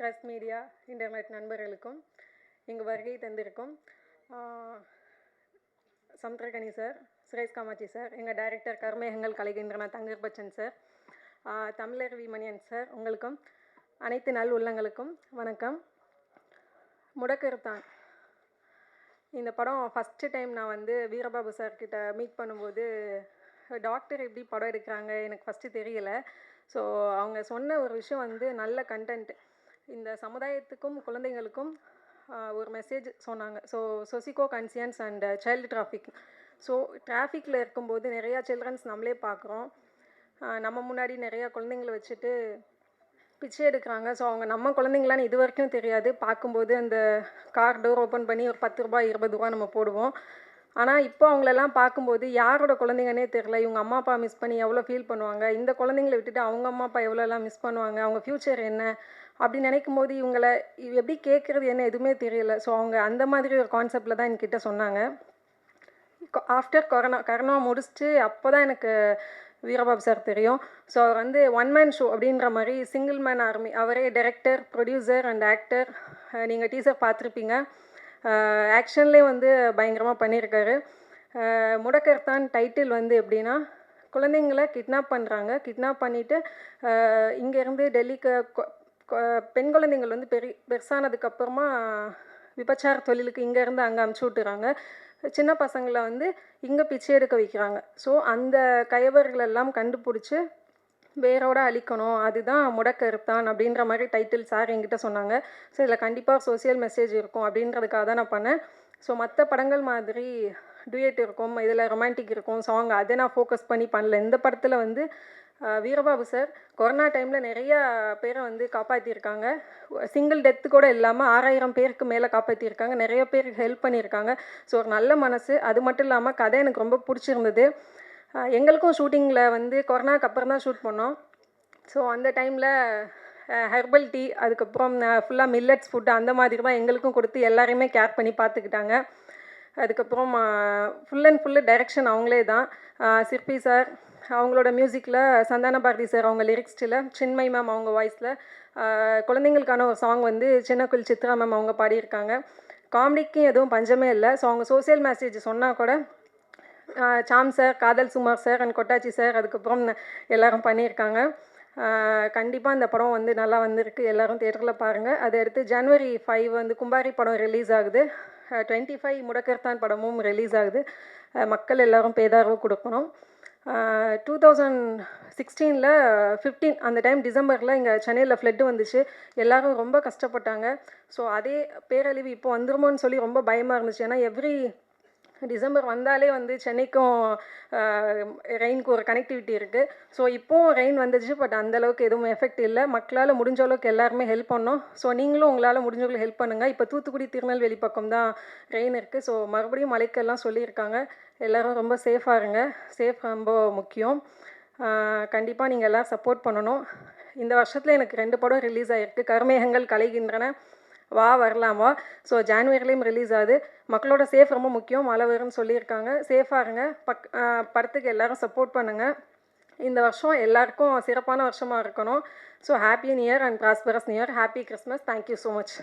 Press media internet நண்பர்களுக்கும் இங்கு வருகை தந்திருக்கும் சமுத்திரகனி சார், சுரேஷ் காமாட்சி சார், எங்கள் director Karmegangal Kalaiginrana Thankar Bachan sir, Tamilaruvi Manian sir, உங்களுக்கும் அனைத்து நல் உள்ளங்களுக்கும் வணக்கம். முடக்கருத்தான் இந்த படம் ஃபஸ்ட்டு டைம் நான் வந்து வீரபாபு சார்கிட்ட மீட் பண்ணும்போது டாக்டர் எப்படி படம் எடுக்கிறாங்க எனக்கு ஃபஸ்ட்டு தெரியலை. ஸோ அவங்க சொன்ன ஒரு விஷயம் வந்து நல்ல கண்டென்ட், இந்த சமுதாயத்துக்கும் குழந்தைங்களுக்கும் ஒரு மெசேஜ் சொன்னாங்க. So socio conscience and child traffic. So டிராஃபிக்கில் இருக்கும்போது நிறையா சில்ட்ரன்ஸ் நம்மளே பார்க்குறோம். நம்ம முன்னாடி நிறையா குழந்தைங்களை வச்சுட்டு பிச்சை எடுக்கிறாங்க. ஸோ அவங்க நம்ம குழந்தைங்களான்னு இது வரைக்கும் தெரியாது. பார்க்கும்போது அந்த கார் டோர் ஓப்பன் பண்ணி ஒரு 10 ரூபா 20 ரூபா நம்ம போடுவோம். ஆனால் இப்போ அவங்களெல்லாம் பார்க்கும்போது யாரோட குழந்தைங்கன்னே தெரில. இவங்க அம்மா அப்பா மிஸ் பண்ணி எவ்வளோ ஃபீல் பண்ணுவாங்க, இந்த குழந்தைங்கள விட்டுட்டு அவங்க அம்மா அப்பா எவ்வளோலாம் மிஸ் பண்ணுவாங்க, அவங்க ஃப்யூச்சர் என்ன அப்படி நினைக்கும் போது இவங்களை எப்படி கேட்குறது என்ன எதுவுமே தெரியல. ஸோ அவங்க அந்த மாதிரி ஒரு கான்செப்டில் தான் என்கிட்ட சொன்னாங்க. ஆஃப்டர் கரோனா முடிச்சுட்டு அப்போ தான் எனக்கு வீரபாபு சார் தெரியும். ஸோ அவர் வந்து ஒன் மேன் ஷோ அப்படின்ற மாதிரி சிங்கிள் மேன் ஆர்மி, அவரே டைரக்டர், ப்ரொடியூசர் அண்ட் ஆக்டர். நீங்கள் டீசர் பார்த்துருப்பீங்க. ஆக்ஷன்லேயே வந்து பயங்கரமாக பண்ணியிருக்காரு. முடக்கர்த்தான் டைட்டில் வந்து எப்படின்னா, குழந்தைங்களை கிட்னாப் பண்ணுறாங்க. கிட்னாப் பண்ணிவிட்டு இங்கேருந்து டெல்லிக்கு பெண் குழந்தைங்கள் வந்து பெருசானதுக்கப்புறமா விபச்சார தொழிலுக்கு இங்கேருந்து அங்கே அமுச்சு விட்டுறாங்க. சின்ன பசங்களை வந்து இங்கே பிச்சை எடுக்க வைக்கிறாங்க. ஸோ அந்த கயவர்களெல்லாம் கண்டுபிடிச்சி வேரோட அழிக்கணும், அதுதான் முடக்கருத்தான் அப்படின்ற மாதிரி டைட்டில் சார் என்கிட்ட சொன்னாங்க. ஸோ இதில் கண்டிப்பாக சோசியல் மெசேஜ் இருக்கும் அப்படின்றதுக்காக தான் நான் பண்ணேன். ஸோ மற்ற படங்கள் மாதிரி டூயட் இருக்கும், இதில் ரொமான்டிக் இருக்கும், சாங், அதை நான் ஃபோக்கஸ் பண்ணி பண்ணல. இந்த படத்தில் வந்து வீரபாபு சார் கொரோனா டைமில் நிறையா பேரை வந்து காப்பாற்றியிருக்காங்க. சிங்கிள் டெத்து கூட இல்லாமல் 6000 பேருக்கு மேலே காப்பாற்றியிருக்காங்க. நிறைய பேருக்கு ஹெல்ப் பண்ணியிருக்காங்க. ஸோ ஒரு நல்ல மனசு. அது மட்டும் இல்லாமல் கதை எனக்கு ரொம்ப பிடிச்சிருந்தது. எங்களுக்கும் ஷூட்டிங்கில் வந்து கொரோனாக்கு அப்புறம் தான் ஷூட் பண்ணோம். ஸோ அந்த டைமில் ஹெர்பல் டீ, அதுக்கப்புறம் ஃபுல்லாக மில்லட்ஸ் ஃபுட்டு அந்த மாதிரி தான் எங்களுக்கும் கொடுத்து எல்லாரையுமே கேர் பண்ணி பார்த்துக்கிட்டாங்க. அதுக்கப்புறம் ஃபுல் அண்ட் ஃபுல்லு டைரக்ஷன் அவங்களே தான். சிற்பி சார் அவங்களோட மியூசிக்கில், சந்தான பாரதி சார் அவங்க லிரிக்ஸ்டில், சின்மய் மேம் அவங்க வாய்ஸில், குழந்தைங்களுக்கான ஒரு சாங் வந்து சின்னக்குள் சித்ரா மேம் அவங்க பாடியிருக்காங்க. காமெடிக்கும் எதுவும் பஞ்சமே இல்லை. ஸோ அவங்க சோசியல் மெசேஜ் சொன்னால் கூட சாம் சார், காதல் சுமார் சார் அண்ட் கொட்டாச்சி சார் அதுக்கப்புறம் எல்லோரும் பண்ணியிருக்காங்க. கண்டிப்பாக இந்த படம் வந்து நல்லா வந்திருக்கு. எல்லோரும் தியேட்டரில் பாருங்கள். அதை அடுத்து January 5 வந்து கும்பாரி படம் ரிலீஸ் ஆகுது. 25 முடக்கர்த்தான் படமும் ரிலீஸ் ஆகுது. மக்கள் எல்லோரும் பேதார்வு கொடுக்கணும். 2016 15 அந்த டைம் டிசம்பரில் இங்கே சென்னையில் ஃப்ளட்டு வந்துச்சு. எல்லோரும் ரொம்ப கஷ்டப்பட்டாங்க. ஸோ அதே பேரழிவு இப்போ வந்துருமோன்னு சொல்லி ரொம்ப பயமாக இருந்துச்சு. ஏன்னா எவ்ரி டிசம்பர் வந்தாலே வந்து சென்னைக்கும் ரெயினுக்கு ஒரு கனெக்டிவிட்டி இருக்குது. ஸோ இப்போவும் ரெயின் வந்துச்சு, பட் அந்தளவுக்கு எதுவும் எஃபெக்ட் இல்லை. மக்களால் முடிஞ்ச அளவுக்கு எல்லாருமே ஹெல்ப் பண்ணோம். ஸோ நீங்களும் உங்களால் முடிஞ்சவங்களுக்கு ஹெல்ப் பண்ணுங்கள். இப்போ தூத்துக்குடி, திருநெல்வேலி பக்கம் தான் ரெயின் இருக்குது. ஸோ மறுபடியும் மழைக்கெல்லாம் சொல்லியிருக்காங்க. எல்லோரும் ரொம்ப சேஃபாக இருங்க. சேஃப் ரொம்ப முக்கியம். கண்டிப்பாக நீங்கள் எல்லாம் சப்போர்ட் பண்ணணும். இந்த வருஷத்தில் எனக்கு 2 படம் ரிலீஸ் ஆகிருக்கு. கர்மேகங்கள் கலைகின்றன, வா வரலாமா. ஸோ ஜான்வரிலையும் ரிலீஸ் ஆகுது. மக்களோட சேஃப் ரொம்ப முக்கியம். மழை வரும்னு சொல்லியிருக்காங்க. சேஃபாக இருங்க. படத்துக்கு எல்லோரும் சப்போர்ட் பண்ணுங்கள். இந்த வருஷம் எல்லாருக்கும் சிறப்பான வருஷமாக இருக்கணும். So happy new year and prosperous new year. Happy Christmas. Thank you so much.